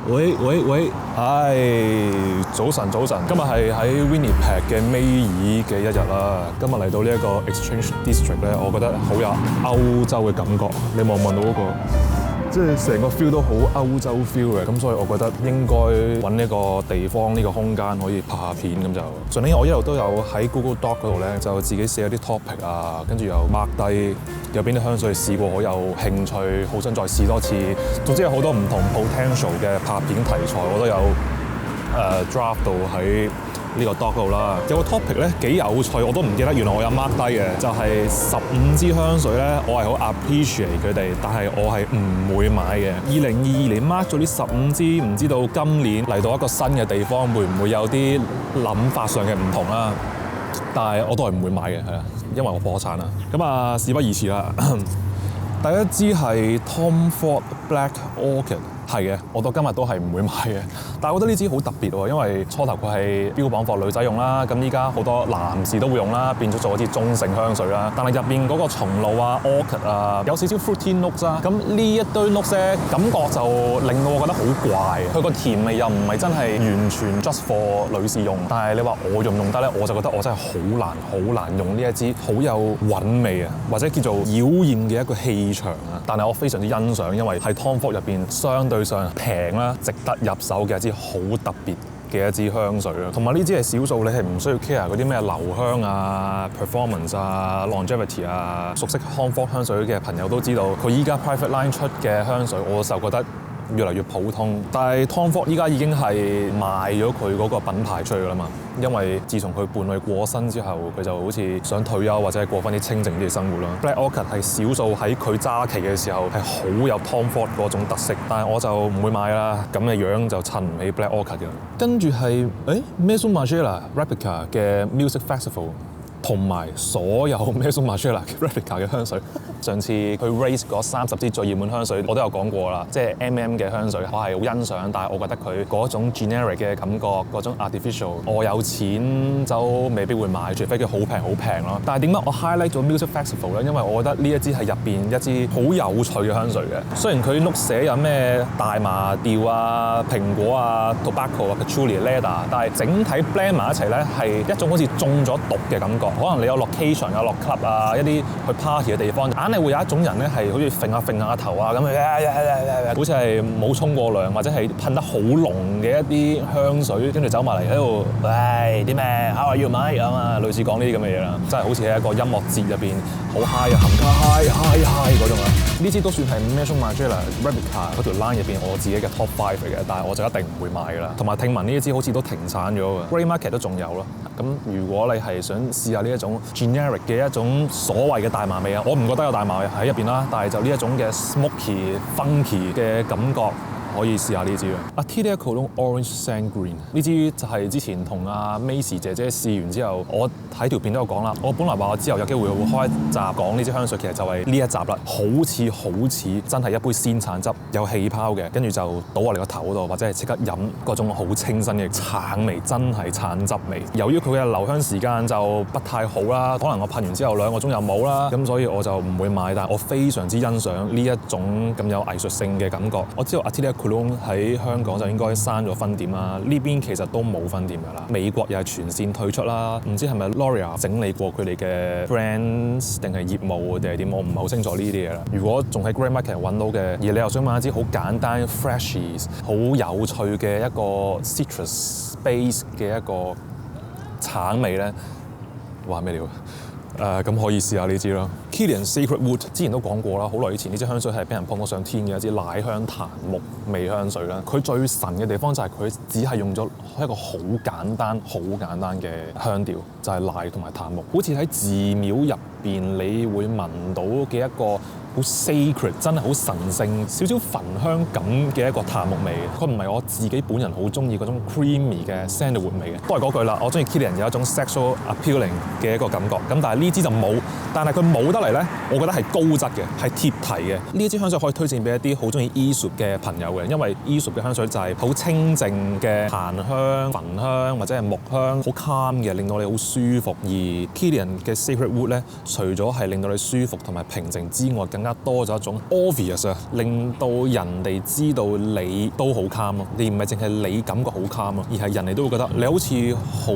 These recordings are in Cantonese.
喂，早晨，今日係喺 Winnipeg 嘅尾二嘅一日啦。今日嚟到呢一個 Exchange District 咧，我覺得好有歐洲嘅感覺。你望唔望到嗰個？即係成個 feel 都好歐洲 feel 嘅，咁所以我覺得應該揾呢個地方、呢個空間可以拍下片咁就。順便我一路都有喺 Google Doc 嗰度咧，就自己寫啲 topic 啊，跟住又 mark 低有邊啲香水試過，好有興趣，好想再試多次。總之有好多唔同 potential 嘅拍片題材，我都有draft 到喺呢個 doc 度啦。有個 topic 咧幾有趣，我都唔記得，原來我有 mark 低嘅，就係15支香水咧，我係好 appreciate 佢哋，但係我係唔會買嘅。2022年 mark 咗呢15支，唔知道今年嚟到一個新嘅地方，會唔會有啲諗法上嘅唔同啦？但係我都係唔會買嘅，係啊，因為我破產啦。咁啊，事不宜遲啦。第一支係 Tom Ford Black Orchid。係嘅，我到今日都係唔會買嘅。但係我覺得呢支好特別喎，因為初頭佢係標榜畀女仔用啦，咁依家好多男士都會用啦，變咗做一支中性香水啦。但係入邊嗰個松露啊、orchid 啊，有少少 fruity notes 啊。咁呢一堆 notes 咧，感覺就令到我覺得好怪。佢個甜味又唔係真係完全 just for 女士用，但係你話我用唔用得咧，我就覺得我真係好難用呢一支好有韻味啊，或者叫做妖豔嘅一個氣場啊。但係我非常之欣賞，因為喺 Tom Ford 入邊相對上平啦，值得入手嘅一支好特別嘅一支香水啦。同埋呢支係少數你係唔需要 care 嗰啲咩留香啊、performance 啊、longevity 啊。熟悉 Tom Ford 香水嘅朋友都知道，佢依家 private line 出嘅香水，我就覺得越嚟越普通。但係 Tom Ford 依家已經係賣咗佢嗰個品牌出去啦嘛。因為自從佢伴侶過身之後，佢就好似想退休或者係過翻啲清靜啲嘅生活啦。Black Orchid 係少數喺佢揸旗嘅時候係好有 Tom Ford 嗰種特色，但係我就唔會買啦。咁嘅樣就襯唔起 Black Orchid 嘅。跟住係Maison Margiela Replica 嘅 Music Festival， 同埋所有 Maison Margiela Replica 嘅香水。上次佢 raise 嗰30支最熱門香水，我都有講過啦，即係 嘅香水，我係好欣賞，但係我覺得佢嗰種 generic 嘅感覺，嗰種 artificial， 我有錢就未必會買，除非佢好平咯。但係點解我 highlight 咗 Music Festival 咧？因為我覺得呢一支係入邊一支好有趣嘅香水嘅。雖然佢 note 寫有咩大麻調啊、蘋果啊、tobacco 啊、patchouli、leather， 但係整體 blend 埋一齊咧係一種好似中咗毒嘅感覺。可能你有 location 有落 club 啊，一啲去 party 嘅地方，硬係會有一種人咧係好似揈下頭啊咁，好似係冇沖過涼或者係噴得好濃嘅一啲香水，跟住走埋嚟喺度，喂啲咩 How are you mate 咁啊，類似講呢啲咁嘅嘢啦，真係好似喺一個音樂節入邊好 high 啊，冚家 high 嗰種啊。呢支都算係 Maison Margiela Replica 嗰條 line 入邊我自己嘅 top 5嚟嘅，但係我就一定唔會買㗎啦。同埋聽聞呢一支好似都停產咗㗎，Grey Market 都仲有咯。咁如果你係想試下呢一種 generic 嘅一種所謂嘅大麻味啊，我唔覺得有大麻味喺入邊啦，但係就呢一種嘅 smoky funky 嘅感覺，可以試下呢支啊。Atelier Cologne Orange Sanguine 呢支就係之前同阿 Macy 姐姐試完之後，我喺條片都有講啦。我本來話我之後有機會會開一集講呢支香水，其實就係呢一集啦。好似真係一杯鮮橙汁，有氣泡嘅，跟住就倒落嚟個頭度，或者係即刻飲嗰種好清新嘅橙味，真係橙汁味。由於佢嘅留香時間就不太好啦，可能我噴完之後2個鐘又冇啦，咁所以我就唔會買。但係我非常之欣賞呢一種咁有藝術性嘅感覺。我知道 Atelier Cologne 喺香港就應該閂咗分店啦，呢邊其實都冇分店㗎啦。美國又係全線退出啦，唔知係咪 L'Oreal 整理過佢哋嘅 brands 定係業務定係點？我唔係好清楚呢啲嘢啦。如果仲喺 Grey Market 揾到嘅，而你又想買一支好簡單、freshy、好有趣嘅一個 citrus base 嘅一個橙味咧，哇咩料？咁可以試下呢支咯。Kilian Sacred Wood 之前都講過啦，好耐以前呢支香水係俾人捧到上天嘅一支奶香檀木味香水啦。佢最神嘅地方就係佢只係用咗一個好簡單嘅香調，就係奶同埋檀木，好似喺寺廟入邊你會聞到嘅一個好 sacred， 真係好神聖，少少焚香感嘅一個檀木味。佢唔係我自己本人好中意嗰種 creamy 嘅 sandalwood 味嘅。都係嗰句啦，我中意 Kilian 有一種 sexual appealing 嘅一個感覺。咁但係呢支就冇。但係佢冇得嚟咧，我覺得係高質嘅，係貼題嘅。呢一支香水可以推薦俾一啲好中意 Esoop 嘅朋友嘅，因為 Esoop 嘅香水就係好清靜嘅檀香、焚香或者係木香，好 calm 嘅，令到你好舒服。而 Kilian 嘅 Sacred Wood 咧，除咗係令到你舒服同埋平靜之外，更加多咗一種 obvious 啊，令到人哋知道你都好 calm 咯，而唔係淨係你感覺好 calm 咯，而係人哋都會覺得你好似好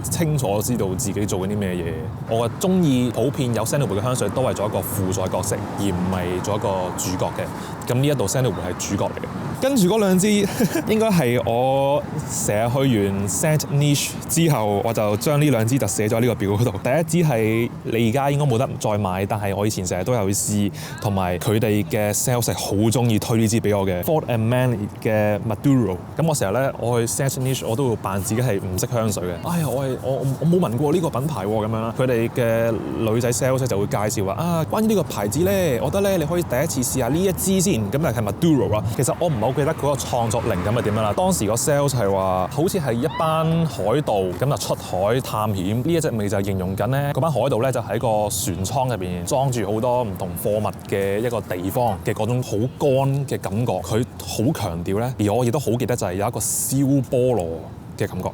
清楚知道自己做緊啲咩嘢。我中意普遍有 Sandalwood 嘅香水都係做一個輔助角色，而唔係做一個主角嘅。咁呢一度 Sandalwood 係主角嚟嘅。跟住嗰兩支應該係我成日去完 Saint Niche 之後，我就將呢兩支就寫咗呢個表嗰度。第一支係你而家應該冇得再買，但係我以前成日都有去試，同埋佢哋嘅 sales 係好中意推呢支俾我嘅 Ford and Manley 嘅 Maduro。咁我成日咧我去 Saint Niche 我都會扮自己係唔識香水嘅。哎呀，我冇聞過呢個品牌喎咁樣啦。佢哋嘅女仔 sales 就會介紹話啊，關於呢個牌子咧，我覺得咧你可以第一次試下呢一支先。咁就係 Maduro 啦。其實我唔係好記得嗰個創作靈感係點樣啦。當時個 sales 係話，好似係一班海盜咁就出海探險。呢一隻味就係形容緊咧，嗰班海盜咧就喺個船艙入邊裝住好多唔同貨物嘅一個地方嘅嗰種好乾嘅感覺。佢好強調咧，而我亦都好記得就係有一個燒菠蘿嘅感覺。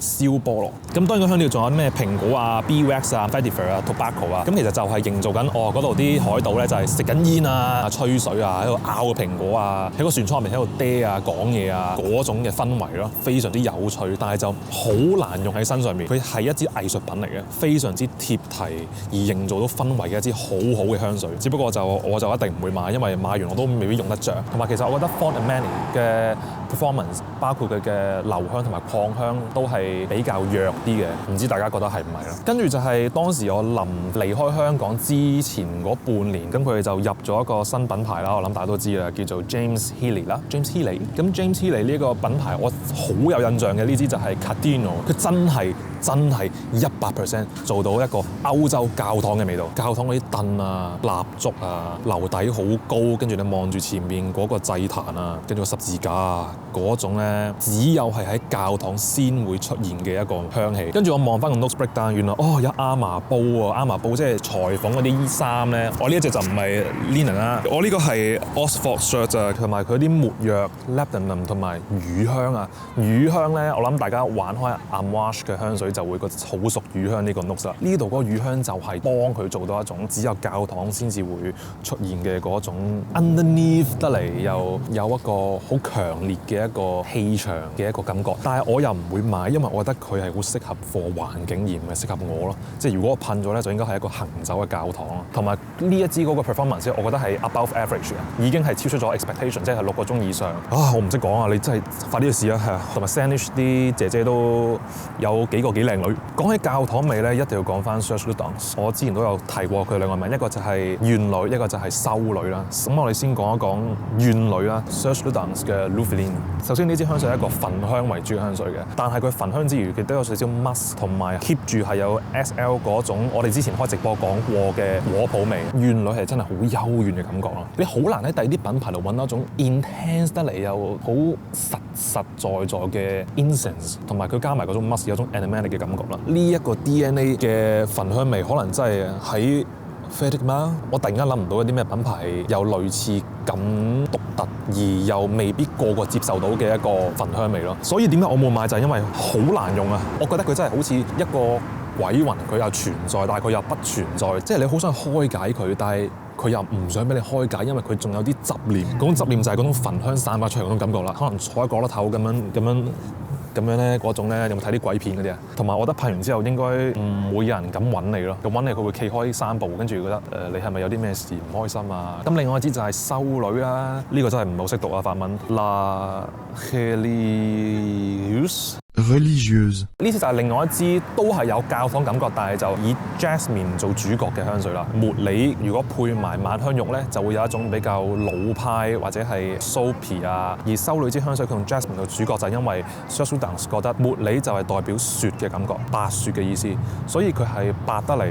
燒菠蘿，咁當然個香料仲有咩蘋果啊、beeswax 啊、vetiver 啊、tobacco 啊，咁其實就係營造緊嗰度啲海盜咧就係食緊煙啊、吹水啊、喺度咬個蘋果啊，喺個船艙入面喺度嗲啊、講嘢啊嗰種嘅氛圍咯，非常之有趣，但係就好難用喺身上面。佢係一支藝術品嚟嘅，非常之貼題而營造到氛圍嘅一支好好嘅香水。只不過我就一定唔會買，因為買完我都未必用得着。同埋其實我覺得 Ford and Manley 嘅 performance， 包括佢嘅留香同埋擴香都係比較弱啲嘅，唔知大家覺得係唔係啦？跟住就係當時我臨離開香港之前嗰半年，咁佢哋就入咗一個新品牌啦，我諗大家都知啦，叫做 James Healey 啦 ，James Healey。咁 James Healey 呢個品牌我好有印象嘅，呢支就係 Cardino， 佢真係100% 做到一個歐洲教堂嘅味道。教堂嗰啲凳啊、蠟燭啊、樓底好高，跟住你望住前面嗰個祭壇啊，跟住個十字架啊，嗰種咧只有係喺教堂先會出現嘅一個香氣。跟住我望翻個 notes breakdown， 原來有亞麻布喎，亞麻布即係裁縫嗰啲衫咧。我呢一隻就唔係 linen 啦，我呢個係 Oxford shirt 啊，同埋佢啲沒藥 labdanum 同埋乳香啊。乳香咧，我諗大家玩開 Amouage 嘅香水就會覺得好熟乳香呢個 notes 啦。呢度嗰個乳香就係幫佢做到一種只有教堂先至會出現嘅嗰種 underneath 得嚟又有一個好強烈嘅一個氣場嘅一個感覺。但係我又唔會買，因為我覺得佢係好適合貨環境而唔係適合我咯。即係如果我噴咗咧，就應該係一個行走嘅教堂。同埋呢一支嗰個 performance， 我覺得係 above average 嘅，已經係超出咗 expectation， 即係6個鐘以上。我唔識講啊！你真係快啲去試啊！係啊，同埋 Saint Niche 啲姐姐都有幾個幾靚女。講起教堂味咧，一定要講翻 Serge Lutens。我之前都有提過佢兩個名，一個就係怨女，一個就係修女啦。咁我哋先講一講怨女啦 ，Serge Lutens 嘅 Louvreline。首先呢支香水係一個焚香為主嘅香水嘅，但係佢焚香之餘，佢都有少少 musk 同埋 keep 住係有 SL 嗰種我哋之前開直播講過嘅果脯味。怨女係真係好幽怨嘅感覺咯，你好難喺第二啲品牌度揾到一種 intense 得嚟又好實在嘅 incense， 同埋佢加埋嗰種 musk 有種 animatic 嘅感覺啦。呢一個 DNA 嘅焚香味可能真係喺 Frédéric Malle， 我突然間諗唔到有啲咩品牌有類似咁獨特而又未必個個接受到嘅一個焚香味咯。所以點解我冇買就係因為好難用啊！我覺得佢真係好似一個鬼魂，佢又存在，但係佢又不存在。即係你好想開解佢，但係佢又唔想俾你開解，因為佢仲有啲執念。嗰種執念就係嗰種焚香散發出嚟嗰種感覺啦。可能坐喺角落頭咁樣咧，嗰種咧，有冇睇啲鬼片嗰啲啊？同埋我覺得噴完之後應該唔會有人敢揾你咯。咁揾你佢會企開3步，跟住覺得你係咪有啲咩事唔開心啊？咁另外一支就係修女啦，呢個真係唔係好識讀啊法文。La Religieuse。呢支就係另外一支都係有教堂感覺，但係就以 Jasmine 做主角嘅香水啦。茉莉如果配埋晚香玉咧，就會有一種比較老派或者係 soapy 啊。而修女支香水佢用 Jasmine 做主角就係因為 Serge Lutens 覺得茉莉就係代表雪嘅感覺，白雪嘅意思，所以佢係白得嚟，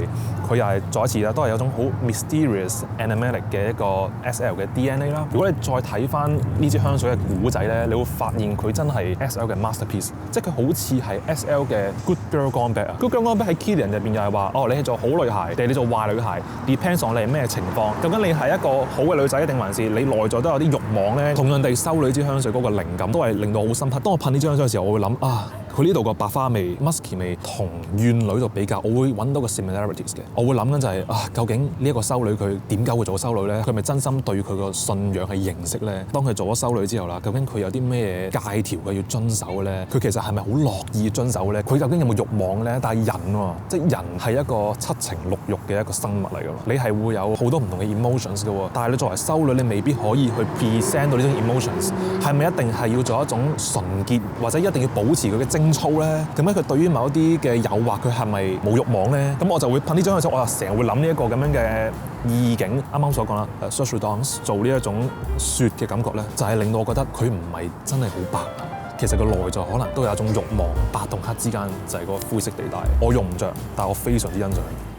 佢又係再一次啦，都係有種好 mysterious animatic 嘅一個 SL 嘅 DNA 啦。如果你再睇翻呢支香水嘅古仔咧，你會發現佢真係 SL 嘅 masterpiece， 即係佢好似係 SL 嘅 Good Girl Gone Bad 啊。Good Girl Gone Bad 喺 Killian 入邊又係話，你係做好女孩定你做壞女孩 ，depends on 你係咩情況。究竟你係一個好嘅女仔，定還是你內在都有啲慾望咧？同樣地，修女支香水嗰個靈感都係令到好深刻。當我噴呢支香水嘅時候，我會諗佢呢度個白花味、musky 味同怨女度比較，我會揾到個 similarities 嘅。我會諗緊就係究竟呢一個修女佢點解會做修女咧？佢係咪真心對佢個信仰係認識咧？當佢做咗修女之後啦，究竟佢有啲咩戒條嘅要遵守咧？佢其實係咪好樂意遵守咧？佢究竟有冇慾望咧？但係人喎，即係人係一個七情六慾嘅一個生物嚟㗎嘛。你係會有好多唔同嘅 emotions 㗎喎，但係你作為修女，你未必可以去 present 到呢種 emotions。係咪一定係要做一種純潔，或者一定要保持佢嘅貞操咧？咁咧佢對於某一啲嘅誘惑，佢係咪冇慾望咧？咁我就會噴呢張嘅時候，我就成日會諗呢一個咁樣嘅意境。啱啱所講啦，Serge Lutens 做呢一種雪嘅感覺咧，就係令到我覺得佢唔係真係好白，其實個內在可能都有一種慾望，白同黑之間就係個灰色地帶。我用唔着，但係我非常之欣賞。